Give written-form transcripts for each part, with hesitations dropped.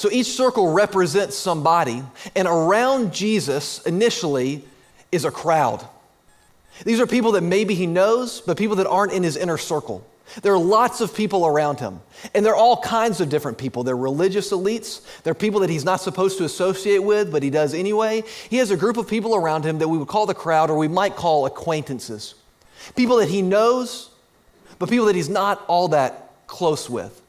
So each circle represents somebody, and around Jesus initially is a crowd. These are people that maybe he knows, but people that aren't in his inner circle. There are lots of people around him, and they're all kinds of different people. They're religious elites. They're people that he's not supposed to associate with, but he does anyway. He has a group of people around him that we would call the crowd, or we might call acquaintances. People that he knows, but people that he's not all that close with.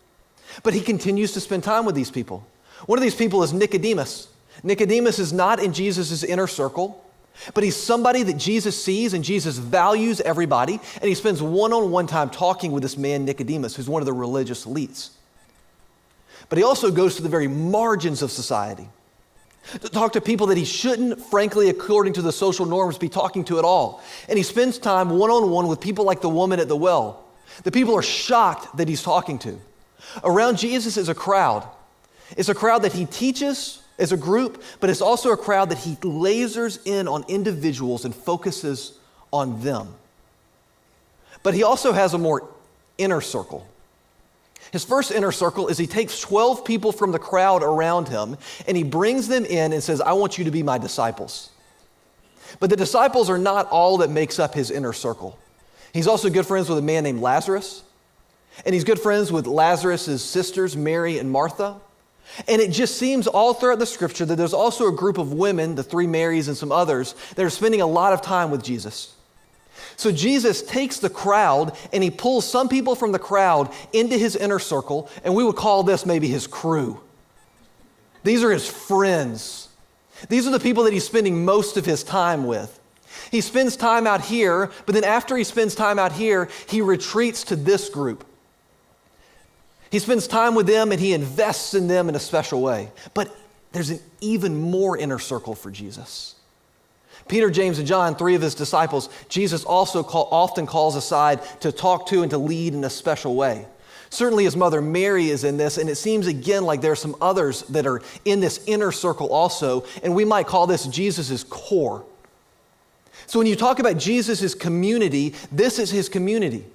But he continues to spend time with these people. One of these people is Nicodemus. Nicodemus is not in Jesus' inner circle, but he's somebody that Jesus sees, and Jesus values everybody, and he spends one-on-one time talking with this man Nicodemus, who's one of the religious elites. But he also goes to the very margins of society to talk to people that he shouldn't, frankly, according to the social norms, be talking to at all. And he spends time one-on-one with people like the woman at the well. The people are shocked that he's talking to. Around Jesus is a crowd. It's a crowd that he teaches as a group, but it's also a crowd that he lasers in on individuals and focuses on them. But he also has a more inner circle. His first inner circle is he takes 12 people from the crowd around him and he brings them in and says, I want you to be my disciples. But the disciples are not all that makes up his inner circle. He's also good friends with a man named Lazarus, and he's good friends with Lazarus' sisters, Mary and Martha. And it just seems all throughout the scripture that there's also a group of women, the three Marys and some others, that are spending a lot of time with Jesus. So Jesus takes the crowd and he pulls some people from the crowd into his inner circle, and we would call this maybe his crew. These are his friends. These are the people that he's spending most of his time with. He spends time out here, but then after he spends time out here, he retreats to this group. He spends time with them and he invests in them in a special way. But there's an even more inner circle for Jesus. Peter, James, and John, three of his disciples, Jesus also often calls aside to talk to and to lead in a special way. Certainly his mother Mary is in this, and it seems again like there are some others that are in this inner circle also, and we might call this Jesus' core. So when you talk about Jesus' community, this is his community.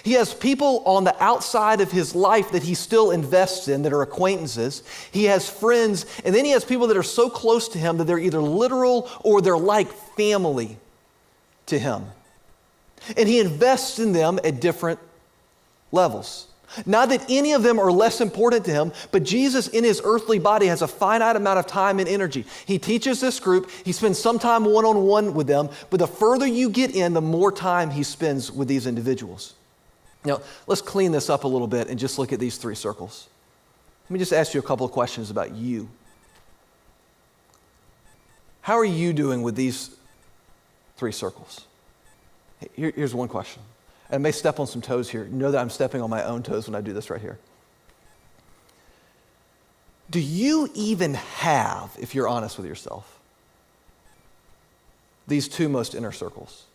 He has people on the outside of his life that he still invests in that are acquaintances. He has friends, and then he has people that are so close to him that they're either literal or they're like family to him. And he invests in them at different levels. Not that any of them are less important to him, but Jesus in his earthly body has a finite amount of time and energy. He teaches this group, he spends some time one-on-one with them, but the further you get in, the more time he spends with these individuals. Now, let's clean this up a little bit and just look at these three circles. Let me just ask you a couple of questions about you. How are you doing with these three circles? Here's one question. And I may step on some toes here. Know that I'm stepping on my own toes when I do this right here. Do you even have, if you're honest with yourself, these two most inner circles?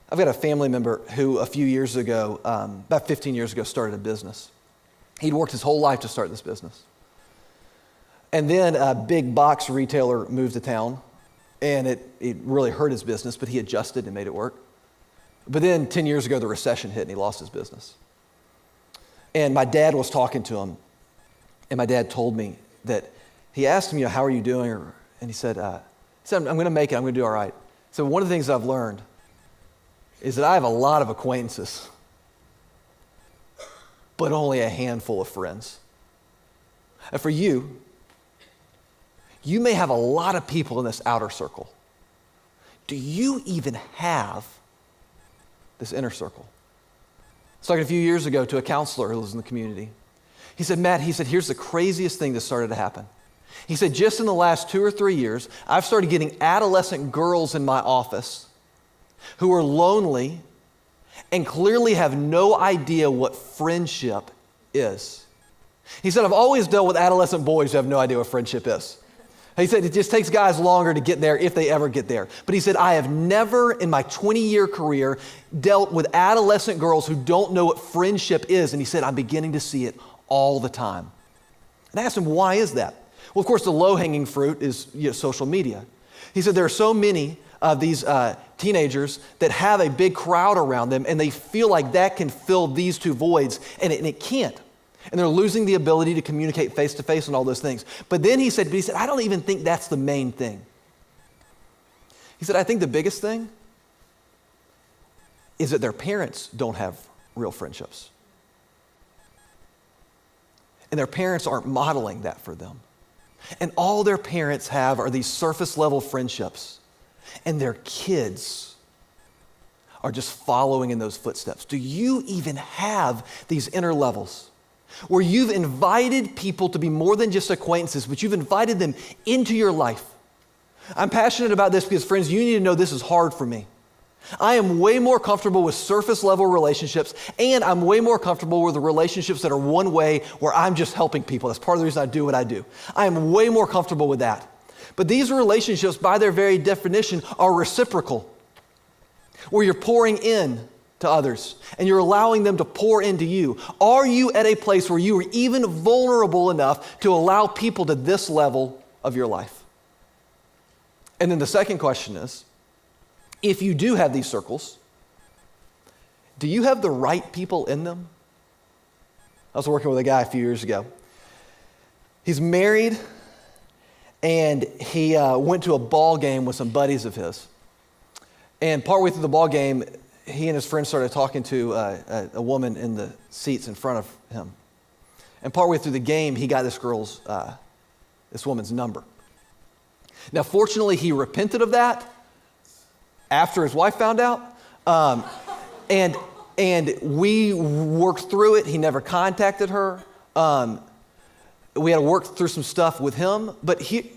I've got a family member who a few years ago, about 15 years ago, started a business. He'd worked his whole life to start this business. And then a big box retailer moved to town, and it really hurt his business, but he adjusted and made it work. But then 10 years ago, the recession hit and he lost his business. And my dad was talking to him, and my dad told me that he asked him, how are you doing? And he said, I'm going to make it. I'm going to do all right. So one of the things I've learned is that I have a lot of acquaintances, but only a handful of friends. And for you, you may have a lot of people in this outer circle. Do you even have this inner circle? I was talking a few years ago to a counselor who lives in the community. He said, Matt, here's the craziest thing that started to happen. He said, just in the last 2 or 3 years, I've started getting adolescent girls in my office who are lonely and clearly have no idea what friendship is. He said, I've always dealt with adolescent boys who have no idea what friendship is. He said, it just takes guys longer to get there if they ever get there. But he said, I have never in my 20-year career dealt with adolescent girls who don't know what friendship is. And he said, I'm beginning to see it all the time. And I asked him, why is that? Well, of course, the low-hanging fruit is social media. He said, there are so many of these teenagers that have a big crowd around them, and they feel like that can fill these two voids, and it can't. And they're losing the ability to communicate face to face and all those things. But then he said, I don't even think that's the main thing. He said, I think the biggest thing is that their parents don't have real friendships. And their parents aren't modeling that for them. And all their parents have are these surface level friendships. And their kids are just following in those footsteps. Do you even have these inner levels where you've invited people to be more than just acquaintances, but you've invited them into your life? I'm passionate about this because, friends, you need to know this is hard for me. I am way more comfortable with surface level relationships, and I'm way more comfortable with the relationships that are one way where I'm just helping people. That's part of the reason I do what I do. I am way more comfortable with that. But these relationships, by their very definition, are reciprocal, where you're pouring in to others and you're allowing them to pour into you. Are you at a place where you are even vulnerable enough to allow people to this level of your life? And then the second question is, if you do have these circles, do you have the right people in them? I was working with a guy a few years ago. He's married, and he went to a ball game with some buddies of his. And partway through the ball game, he and his friends started talking to a woman in the seats in front of him. And partway through the game, he got this woman's number. Now, fortunately, he repented of that after his wife found out, and we worked through it. He never contacted her. We had to work through some stuff with him, but he's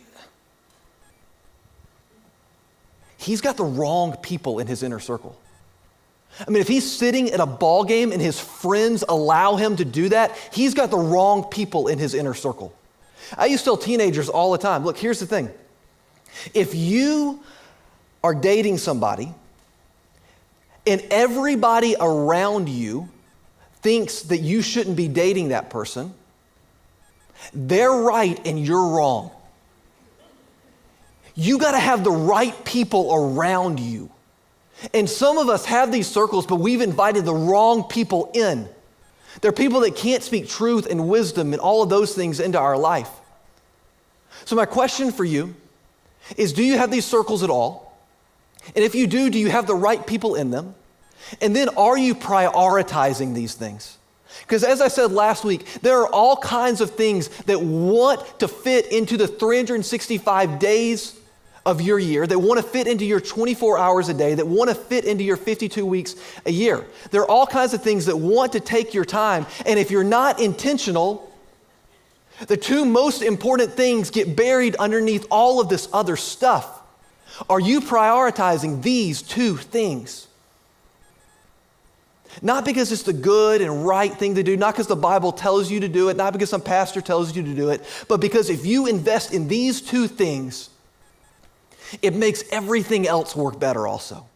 got the wrong people in his inner circle. I mean, if he's sitting at a ball game and his friends allow him to do that, he's got the wrong people in his inner circle. I used to tell teenagers all the time, look, here's the thing. If you are dating somebody and everybody around you thinks that you shouldn't be dating that person, they're right and you're wrong. You got to have the right people around you. And some of us have these circles, but we've invited the wrong people in. They're people that can't speak truth and wisdom and all of those things into our life. So my question for you is, do you have these circles at all? And if you do you have the right people in them? And then are you prioritizing these things? Because as I said last week, there are all kinds of things that want to fit into the 365 days of your year, that want to fit into your 24 hours a day, that want to fit into your 52 weeks a year. There are all kinds of things that want to take your time. And if you're not intentional, the two most important things get buried underneath all of this other stuff. Are you prioritizing these two things? Not because it's the good and right thing to do, not because the Bible tells you to do it, not because some pastor tells you to do it, but because if you invest in these two things, it makes everything else work better also.